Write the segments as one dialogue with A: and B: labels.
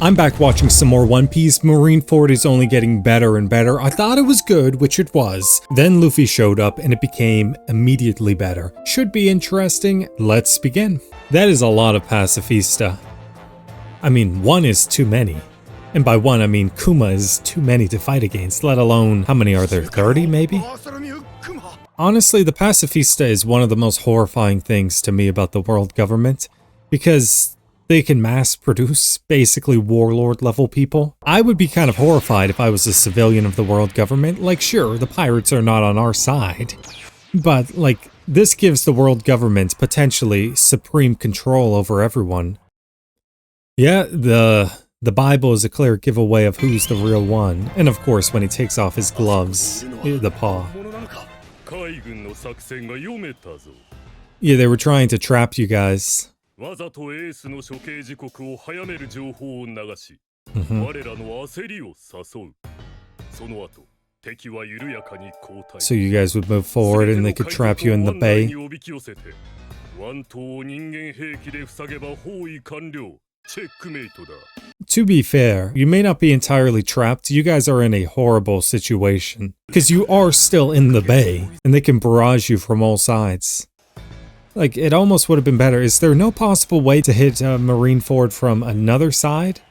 A: I'm back watching some more One Piece. Marineford is only getting better and better. I thought it was good, which it was. Then Luffy showed up and it became immediately better. Should be interesting. Let's begin. That is a lot of pacifista. I mean, one is too many. And by one, I mean Kuma is too many to fight against, let alone, how many are there, 30 maybe? Honestly, the pacifista is one of the most horrifying things to me about the world government, because they can mass produce basically warlord level people. I would be kind of horrified if I was a civilian of the world government. Like, sure, the pirates are not on our side, but like, this gives the world government potentially supreme control over everyone. Yeah, the Bible is a clear giveaway of who's the real one. And of course, when he takes off his gloves, the paw. Yeah, they were trying to trap you guys. So you guys would move forward and they could trap you in the bay. To be fair, you may not be entirely trapped. You guys are in a horrible situation, because you are still in the bay, and they can barrage you from all sides. Like, it almost would have been better. Is there no possible way to hit Marineford from another side?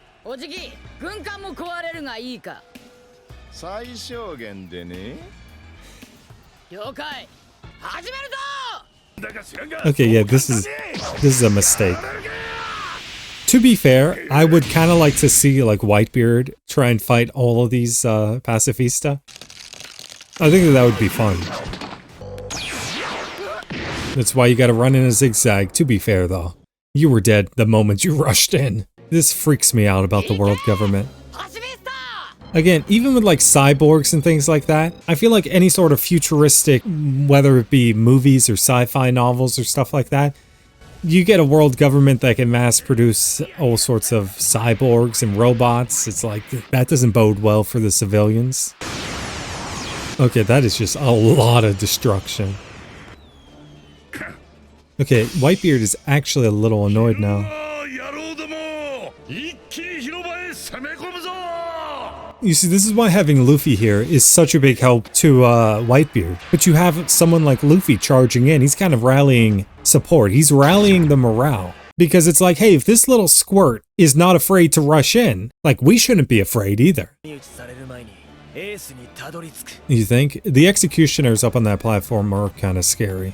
A: Okay, yeah, this is a mistake. To be fair, I would kind of like to see like Whitebeard try and fight all of these pacifista. I think that would be fun. That's why you gotta run in a zigzag. To be fair though, you were dead the moment you rushed in. This freaks me out about the world government. Again, even with like cyborgs and things like that, I feel like any sort of futuristic, whether it be movies or sci-fi novels or stuff like that, you get a world government that can mass produce all sorts of cyborgs and robots. It's like, that doesn't bode well for the civilians. Okay, that is just a lot of destruction. Okay, Whitebeard is actually a little annoyed now. You see, this is why having Luffy here is such a big help to Whitebeard. But you have someone like Luffy charging in. He's kind of rallying support. He's rallying the morale. Because it's like, hey, if this little squirt is not afraid to rush in, like, we shouldn't be afraid either. You think? The executioners up on that platform are kind of scary.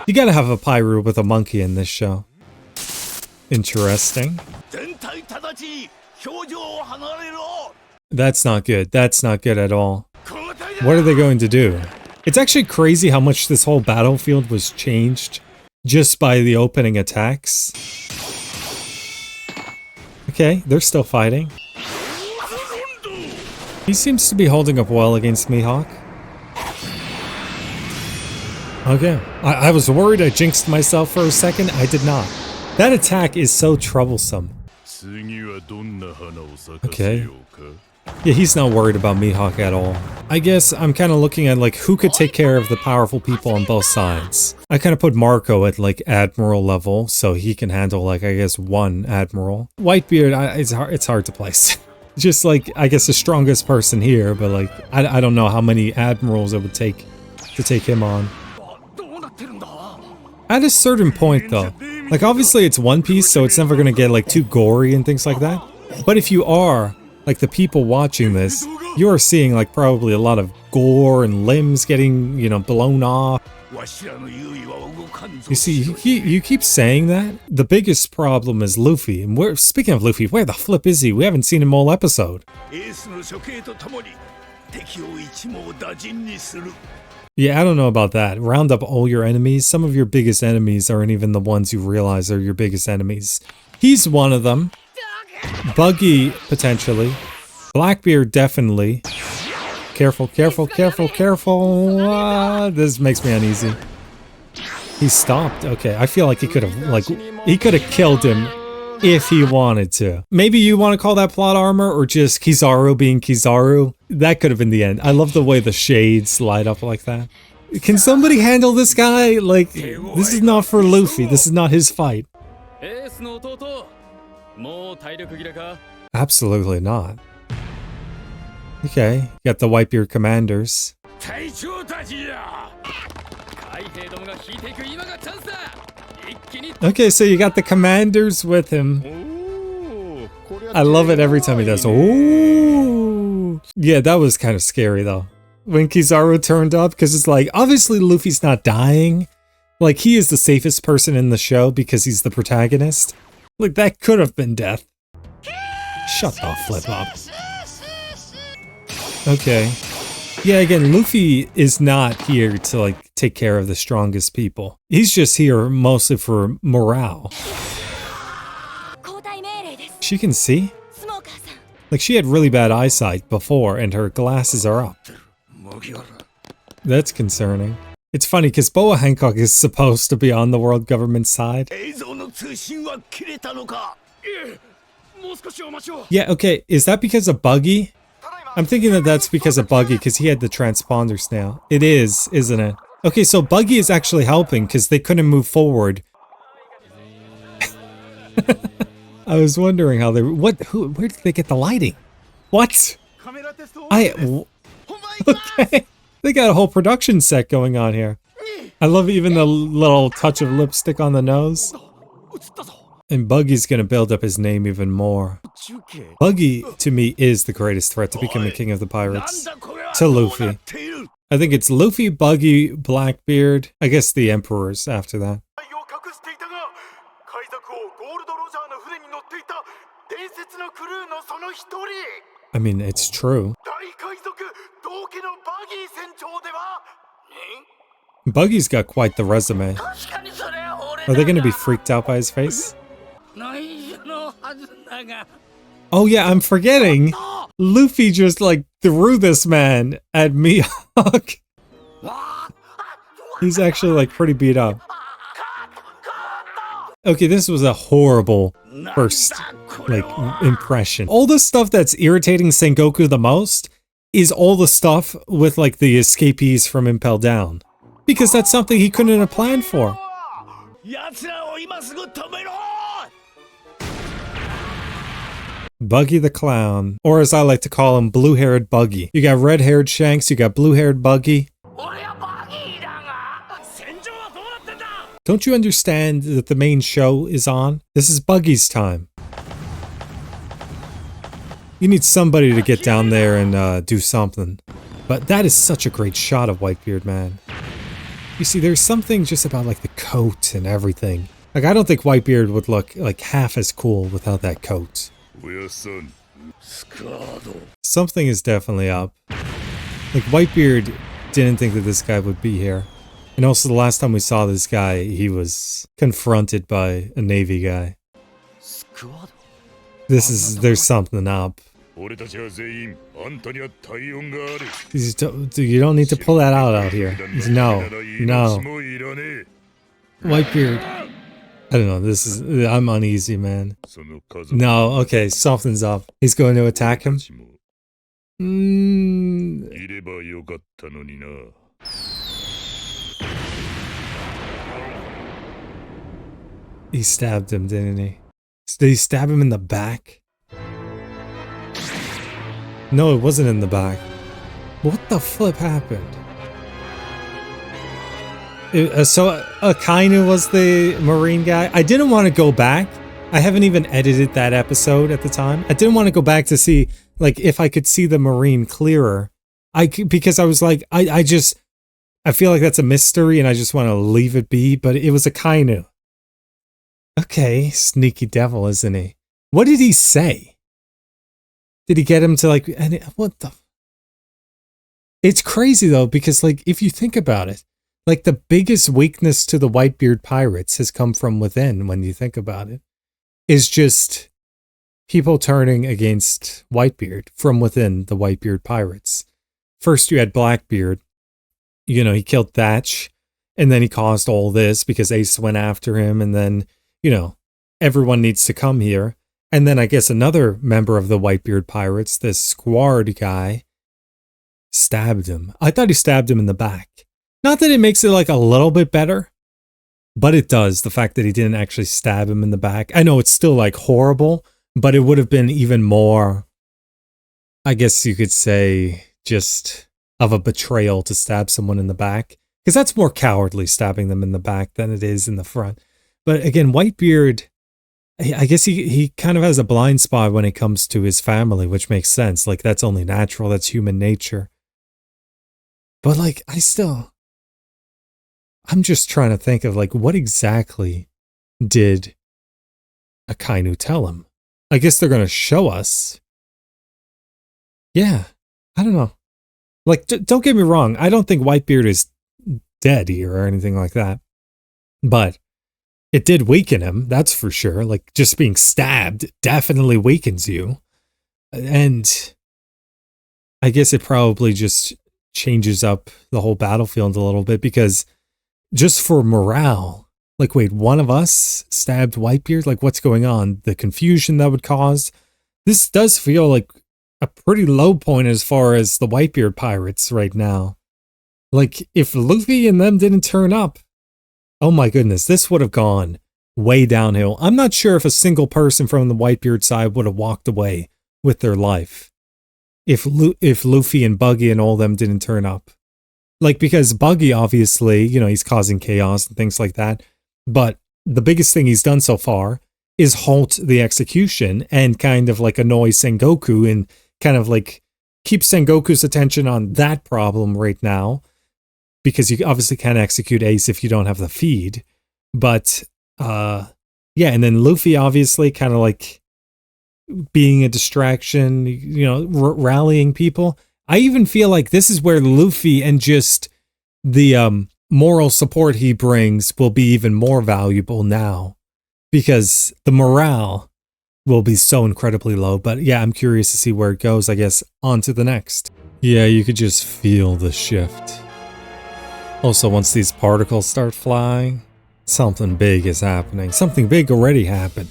A: You gotta have a Pyru with a monkey in this show. Interesting. That's not good. That's not good at all. What are they going to do? It's actually crazy how much this whole battlefield was changed just by the opening attacks. Okay, they're still fighting. He seems to be holding up well against Mihawk. Okay, I was worried I jinxed myself for a second. I did not. That attack is so troublesome. Okay. Yeah, he's not worried about Mihawk at all. I guess I'm kind of looking at like who could take care of the powerful people on both sides. I kind of put Marco at like admiral level, so he can handle like, I guess, one admiral. Whitebeard, it's hard to place. Just like, I guess the strongest person here, but like, I don't know how many admirals it would take to take him on. At a certain point though, like obviously it's One Piece, so it's never gonna get like too gory and things like that. But if you are like the people watching this, you are seeing like probably a lot of gore and limbs getting, you know, blown off. You see, you keep saying that. The biggest problem is Luffy. And speaking of Luffy, where the flip is he? We haven't seen him all episode. Yeah, I don't know about that. Round up all your enemies. Some of your biggest enemies aren't even the ones you realize are your biggest enemies. He's one of them. Buggy, potentially. Blackbeard, definitely. Careful, careful, careful, careful. This makes me uneasy. He stopped. Okay, I feel like he could have killed him if he wanted to. Maybe you want to call that plot armor, or just Kizaru being Kizaru. That could have been the end. I love the way the shades light up like that. Can somebody handle this guy? Like, this is not for Luffy. This is not his fight. Absolutely not. Okay, you got the Whitebeard commanders. Okay, so you got the commanders with him. I love it every time he does. Ooh. Yeah, that was kind of scary though. When Kizaru turned up, because it's like, obviously Luffy's not dying. Like, he is the safest person in the show because he's the protagonist. Like, that could have been death. Shut the flip up. Okay. Yeah, again, Luffy is not here to, like, take care of the strongest people. He's just here mostly for morale. She can see? Like, she had really bad eyesight before, and her glasses are up. That's concerning. It's funny, because Boa Hancock is supposed to be on the world government side. Yeah, okay, is that because of Buggy? I'm thinking that that's because of Buggy, because he had the transponders now. It is, isn't it? Okay, so Buggy is actually helping, because they couldn't move forward. I was wondering how they... where did they get the lighting? What? Okay. They got a whole production set going on here. I love even the little touch of lipstick on the nose. And Buggy's gonna build up his name even more. Buggy, to me, is the greatest threat to becoming king of the pirates. To Luffy. I think it's Luffy, Buggy, Blackbeard. I guess the Emperors after that. I mean, it's true. Buggy's got quite the resume. Are they gonna be freaked out by his face? Oh yeah, I'm forgetting. Luffy just like threw this man at Mihawk. He's actually like pretty beat up. Okay, this was a horrible first like impression. All the stuff that's irritating Sengoku the most is all the stuff with like the escapees from Impel Down. Because that's something he couldn't have planned for. Buggy the Clown, or as I like to call him, blue-haired Buggy. You got red-haired Shanks, you got blue-haired Buggy. Don't you understand that the main show is on? This is Buggy's time. You need somebody to get down there and do something. But that is such a great shot of Whitebeard, man. You see, there's something just about like the coat and everything. Like, I don't think Whitebeard would look like half as cool without that coat. Something is definitely up. Like, Whitebeard didn't think that this guy would be here. And also the last time we saw this guy, he was confronted by a Navy guy. There's something up. You don't need to pull that out here. No. Whitebeard. I don't know, I'm uneasy, man. No, okay, something's up. He's going to attack him? He stabbed him, didn't he? Did he stab him in the back? No, it wasn't in the back. What the flip happened? So Akainu was the Marine guy. I didn't want to go back. I haven't even edited that episode at the time. I didn't want to go back to see like if I could see the Marine clearer. Because I was like, I feel like that's a mystery and I just want to leave it be, but it was Akainu. Okay, sneaky devil, isn't he? What did he say? Did he get him to like, what the? It's crazy though, because like, if you think about it, like the biggest weakness to the Whitebeard pirates has come from within when you think about it. Is just people turning against Whitebeard from within the Whitebeard pirates. First you had Blackbeard, you know, he killed Thatch, and then he caused all this because Ace went after him, and then, you know, everyone needs to come here. And then I guess another member of the Whitebeard pirates, this Squard guy, stabbed him. I thought he stabbed him in the back. Not that it makes it like a little bit better, but it does. The fact that he didn't actually stab him in the back. I know it's still like horrible, but it would have been even more, I guess you could say, just of a betrayal to stab someone in the back. Because that's more cowardly, stabbing them in the back, than it is in the front. But again, Whitebeard, I guess he kind of has a blind spot when it comes to his family, which makes sense. Like, that's only natural. That's human nature. But like, I'm just trying to think of like, what exactly did Akainu tell him? I guess they're going to show us. Yeah, I don't know. Like, don't get me wrong. I don't think Whitebeard is dead here or anything like that. But it did weaken him, that's for sure. Like, just being stabbed definitely weakens you. And I guess it probably just changes up the whole battlefield a little bit, because just for morale, like, wait, one of us stabbed Whitebeard? Like, what's going on? The confusion that would cause. This does feel like a pretty low point as far as the Whitebeard pirates right now. Like, if Luffy and them didn't turn up, oh my goodness, this would have gone way downhill. I'm not sure if a single person from the Whitebeard side would have walked away with their life if Luffy and Buggy and all them didn't turn up. Like, because Buggy, obviously, you know, he's causing chaos and things like that. But the biggest thing he's done so far is halt the execution and kind of like annoy Sengoku and kind of like keep Sengoku's attention on that problem right now. Because you obviously can't execute Ace if you don't have the feed. But, yeah, and then Luffy obviously kind of like being a distraction, you know, rallying people. I even feel like this is where Luffy and just the moral support he brings will be even more valuable now. Because the morale will be so incredibly low. But yeah, I'm curious to see where it goes, I guess. On to the next. Yeah, you could just feel the shift. Also, once these particles start flying, something big is happening. Something big already happened.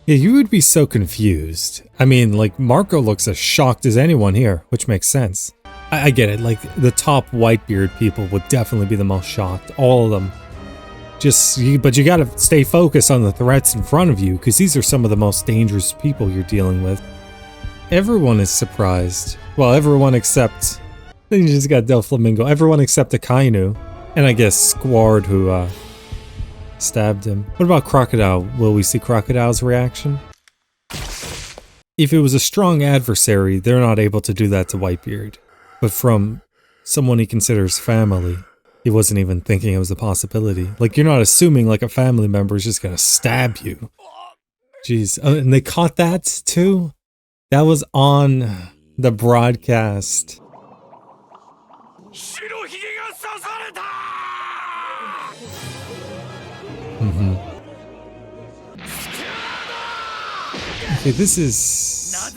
A: Yeah, you would be so confused. I mean, like, Marco looks as shocked as anyone here, which makes sense. I get it, like, the top Whitebeard people would definitely be the most shocked. All of them. But you gotta stay focused on the threats in front of you, because these are some of the most dangerous people you're dealing with. Everyone is surprised. Well, everyone except... Then you just got Del Flamingo. Everyone except Akainu. And I guess Squard, who stabbed him. What about Crocodile? Will we see Crocodile's reaction? If it was a strong adversary, they're not able to do that to Whitebeard. But from someone he considers family, he wasn't even thinking it was a possibility. Like, you're not assuming like a family member is just gonna stab you. Jeez. And they caught that too? That was on the broadcast. Okay, this is...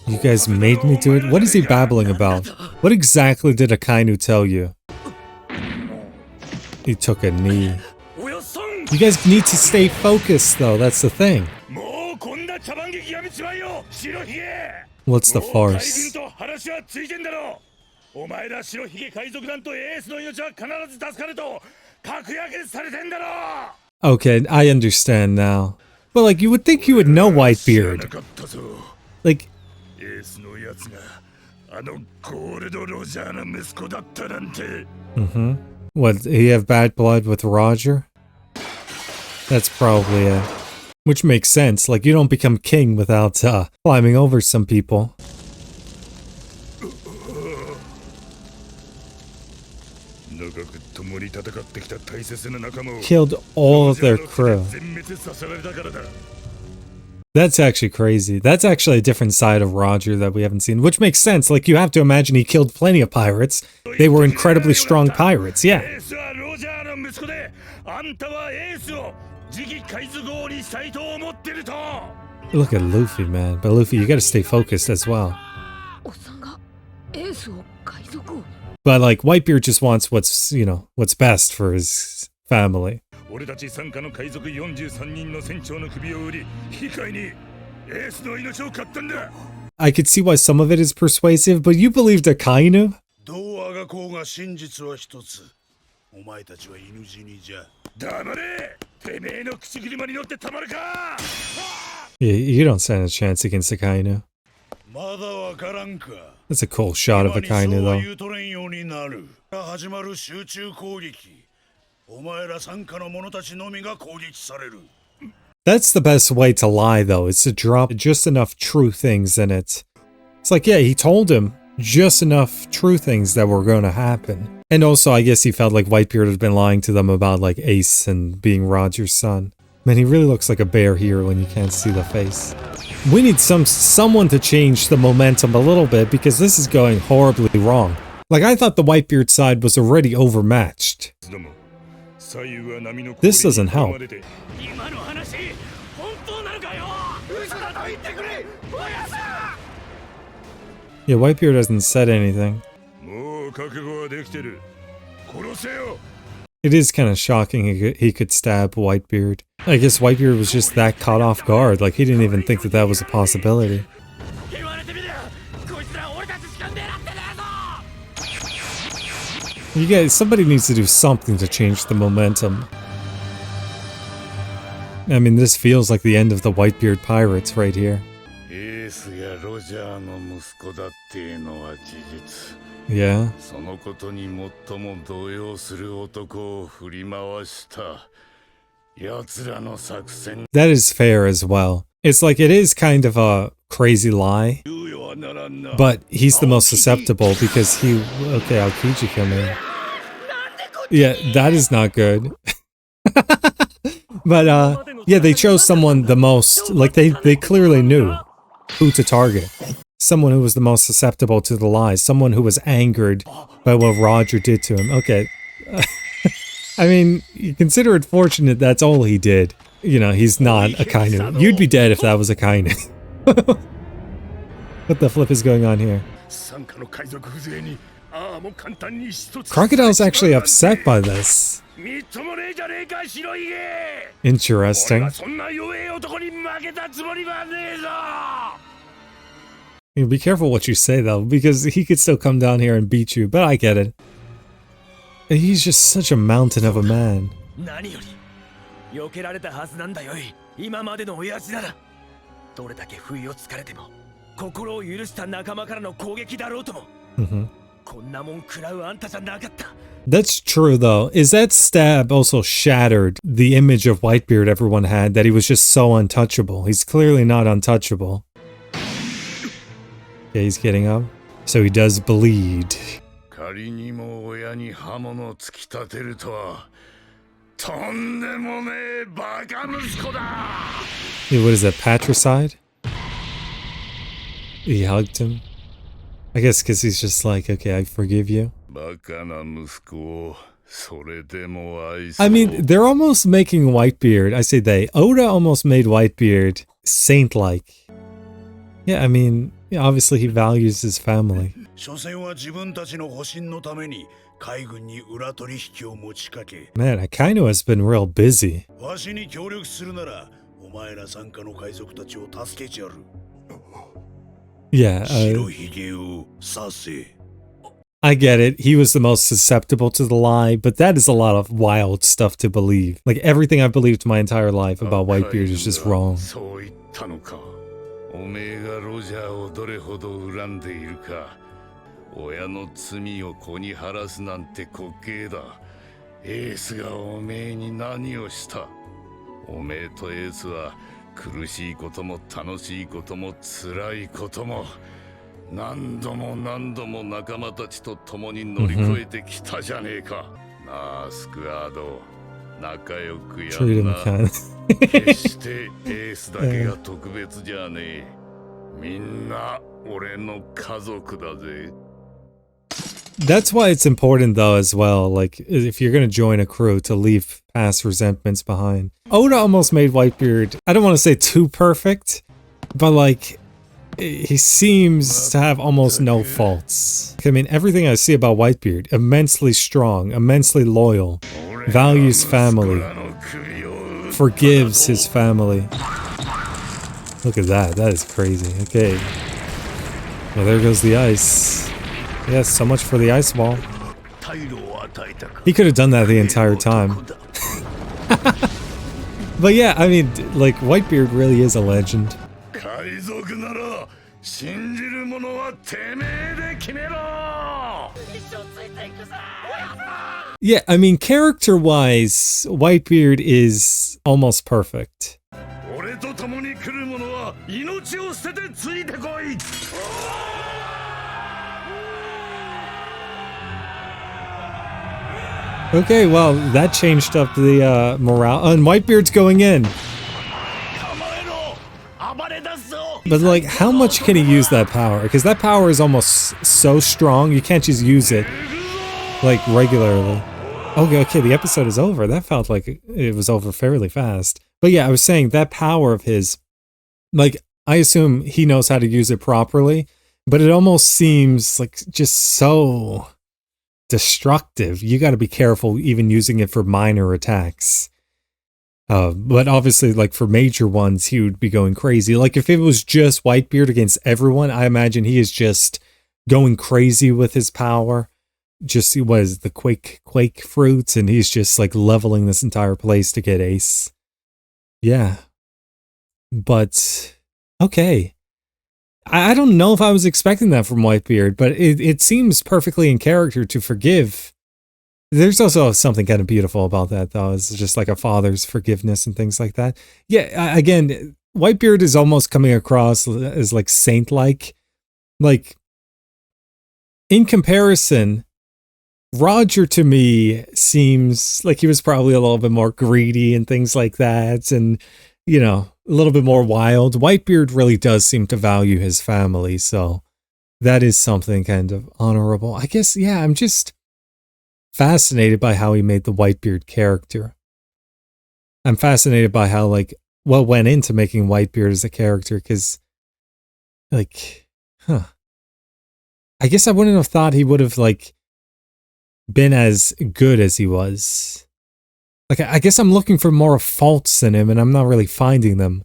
A: You guys made me do it? What is he babbling about? What exactly did Akainu tell you? He took a knee. You guys need to stay focused though, that's the thing. What's the farce? Okay, I understand now. But like, you would think you would know Whitebeard. Like... What, he have bad blood with Roger? That's probably it. Which makes sense, like you don't become king without climbing over some people. Killed all of their crew. That's actually crazy. That's actually a different side of Roger that we haven't seen, which makes sense. Like, you have to imagine he killed plenty of pirates. They were incredibly strong pirates, yeah. Look at Luffy, man. But Luffy, you gotta stay focused as well. But like, Whitebeard just wants what's, you know, what's best for his family. I could see why some of it is persuasive, but you believed Akainu? Yeah, you don't stand a chance against Akainu. That's a cool shot of Akainu, though. That's the best way to lie, though, is to drop just enough true things in it. It's like, yeah, he told him just enough true things that were going to happen. And also, I guess he felt like Whitebeard had been lying to them about, like, Ace and being Roger's son. Man, he really looks like a bear here when you can't see the face. We need someone to change the momentum a little bit, because this is going horribly wrong. Like, I thought the Whitebeard side was already overmatched. This doesn't help. Yeah, Whitebeard hasn't said anything. It is kind of shocking he could stab Whitebeard. I guess Whitebeard was just that caught off guard, like he didn't even think that was a possibility. You guys, somebody needs to do something to change the momentum. I mean, this feels like the end of the Whitebeard Pirates right here. Yeah. That is fair as well. It's like, it is kind of a crazy lie, but he's the most susceptible because he... Okay, Aokiji came in. Yeah, that is not good. But, yeah, they chose someone the most... Like, they clearly knew who to target. Someone who was the most susceptible to the lies. Someone who was angered by what Roger did to him. Okay. I mean, you consider it fortunate that's all he did. You know, he's not Akainu. You'd be dead if that was Akainu. What the flip is going on here? Crocodile's actually upset by this. Interesting. You be careful what you say, though, because he could still come down here and beat you, but I get it. He's just such a mountain of a man. That's true, though. Is that stab also shattered the image of Whitebeard everyone had, that he was just so untouchable? He's clearly not untouchable. Okay, he's getting up. So he does bleed. Yeah, what is that, patricide? He hugged him. I guess because he's just like, okay, I forgive you. I mean, they're almost making Whitebeard, I say they, Oda almost made Whitebeard saint-like. Yeah, I mean, yeah, obviously he values his family. Man, Akainu has been real busy. Yeah, I get it. He was the most susceptible to the lie, but that is a lot of wild stuff to believe. Like, everything I've believed my entire life about Whitebeard is just wrong. Treat him kind. That's why it's important, though, as well, like, if you're gonna join a crew, to leave past resentments behind. Oda almost made Whitebeard, I don't want to say too perfect, but, like, he seems to have almost no faults. I mean, everything I see about Whitebeard, immensely strong, immensely loyal, values family, forgives his family. Look at that, that is crazy. Okay. Well, there goes the ice. Yeah, so much for the ice wall. He could have done that the entire time. But yeah, I mean, like, Whitebeard really is a legend. Yeah, I mean, character-wise, Whitebeard is almost perfect. Okay, well, that changed up the morale. Oh, and Whitebeard's going in. But, like, how much can he use that power? Because that power is almost so strong, you can't just use it, like, regularly. Okay, the episode is over. That felt like it was over fairly fast. But yeah, I was saying, that power of his, like, I assume he knows how to use it properly, but it almost seems, like, just so destructive. You got to be careful even using it for minor attacks. But obviously, like, for major ones, he would be going crazy. Like, if it was just Whitebeard against everyone, I imagine he is just going crazy with his power. Just, he was the quake fruits, and he's just, like, leveling this entire place to get ace. Yeah. But, okay. I don't know if I was expecting that from Whitebeard, but it seems perfectly in character to forgive. There's also something kind of beautiful about that, though. It's just like a father's forgiveness and things like that. Yeah, again, Whitebeard is almost coming across as like saint-like. Like, in comparison, Roger to me seems like he was probably a little bit more greedy and things like that, and, you know, a little bit more wild. Whitebeard really does seem to value his family, so that is something kind of honorable. I guess, yeah, I'm just fascinated by how he made the Whitebeard character. I'm fascinated by how, like, what went into making Whitebeard as a character, because, like, I guess I wouldn't have thought he would have, like, been as good as he was. Like, I guess I'm looking for more faults in him, and I'm not really finding them.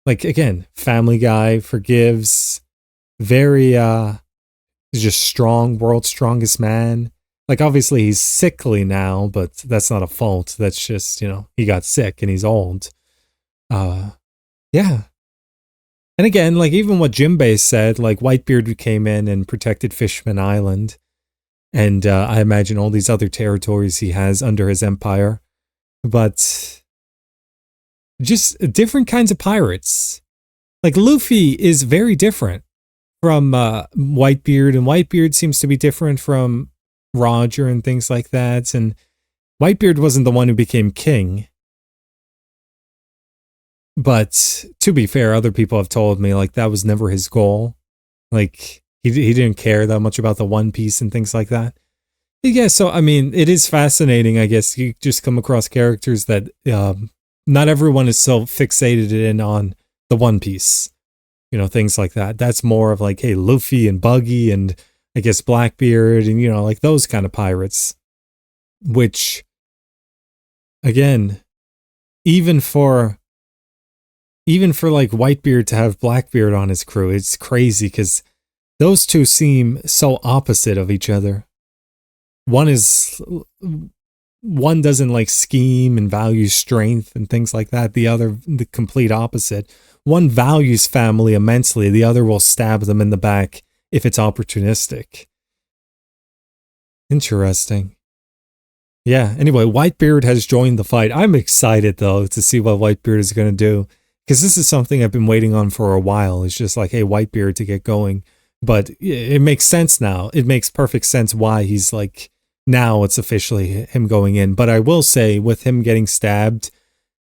A: Like, again, family guy, forgives, very, just strong, world's strongest man. Like, obviously he's sickly now, but that's not a fault. That's just, you know, he got sick and he's old. Yeah. And again, like, even what Jimbei said, like, Whitebeard came in and protected Fishman Island. And I imagine all these other territories he has under his empire. But just different kinds of pirates. Like, Luffy is very different from Whitebeard, and Whitebeard seems to be different from Roger and things like that. And Whitebeard wasn't the one who became king. But to be fair, other people have told me, like, that was never his goal. Like, he didn't care that much about the One Piece and things like that. Yeah, so, I mean, it is fascinating, I guess. You just come across characters that not everyone is so fixated in on the One Piece. You know, things like that. That's more of like, hey, Luffy and Buggy and I guess Blackbeard and, you know, like those kind of pirates. Which, again, even for like Whitebeard to have Blackbeard on his crew, it's crazy because those two seem so opposite of each other. One doesn't like scheme and value strength and things like that. The other, the complete opposite. One values family immensely. The other will stab them in the back if it's opportunistic. Interesting. Yeah, anyway, Whitebeard has joined the fight. I'm excited, though, to see what Whitebeard is going to do. Because this is something I've been waiting on for a while. It's just like, hey, Whitebeard to get going. But it makes sense now. It makes perfect sense why he's like, now it's officially him going in. But I will say, with him getting stabbed,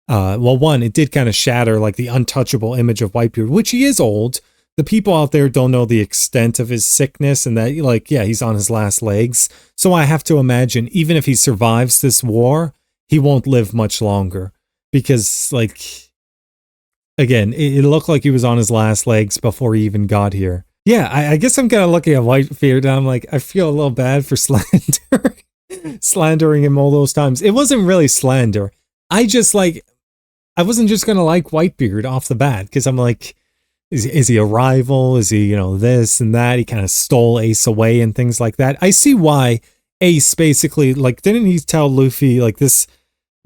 A: well, one, it did kind of shatter like the untouchable image of Whitebeard, which he is old. The people out there don't know the extent of his sickness and that, like, yeah, he's on his last legs. So I have to imagine, even if he survives this war, he won't live much longer. Because, like, again, it looked like he was on his last legs before he even got here. Yeah, I guess I'm kind of looking at Whitebeard and I'm like, I feel a little bad for slandering him all those times. It wasn't really slander. I wasn't just going to like Whitebeard off the bat because I'm like, Is he a rival? Is he, this and that? He kind of stole Ace away and things like that. I see why Ace basically, like, didn't he tell Luffy, like, this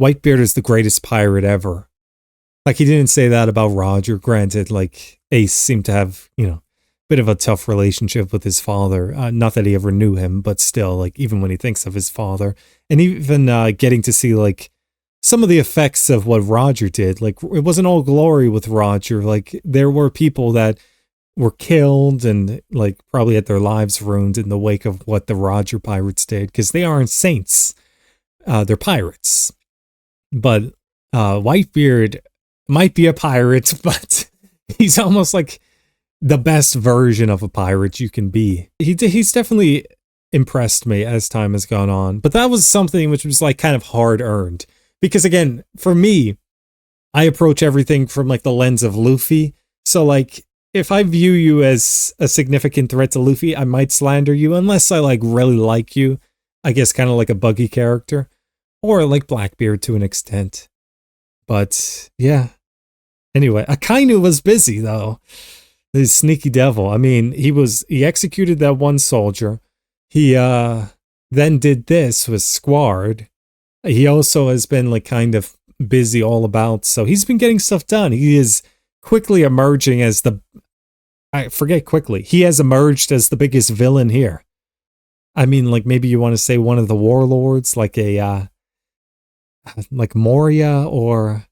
A: Whitebeard is the greatest pirate ever? Like, he didn't say that about Roger. Granted, like, Ace seemed to have, bit of a tough relationship with his father. Not that he ever knew him, but still, like, even when he thinks of his father. And even getting to see, like, some of the effects of what Roger did. Like, it wasn't all glory with Roger. Like, there were people that were killed and, like, probably had their lives ruined in the wake of what the Roger pirates did, because they aren't saints. They're pirates. But Whitebeard might be a pirate, but he's almost like the best version of a pirate you can be. He's definitely impressed me as time has gone on. But that was something which was, like, kind of hard-earned. Because, again, for me, I approach everything from, like, the lens of Luffy. So, like, if I view you as a significant threat to Luffy, I might slander you unless I, like, really like you. I guess kind of like a buggy character. Or like Blackbeard to an extent. But, yeah. Anyway, Akainu was busy, though. This sneaky devil. I mean, he executed that one soldier. He, then did this with Squard. He also has been, like, kind of busy all about, so he's been getting stuff done. He is quickly emerging as he has emerged as the biggest villain here. I mean, like, maybe you want to say one of the warlords, like like Moria, or,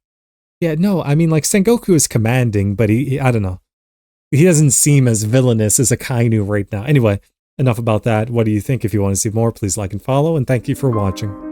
A: yeah, no, I mean, like, Sengoku is commanding, but I don't know. He doesn't seem as villainous as Akainu right now. Anyway, enough about that. What do you think? If you want to see more, please like and follow, and thank you for watching.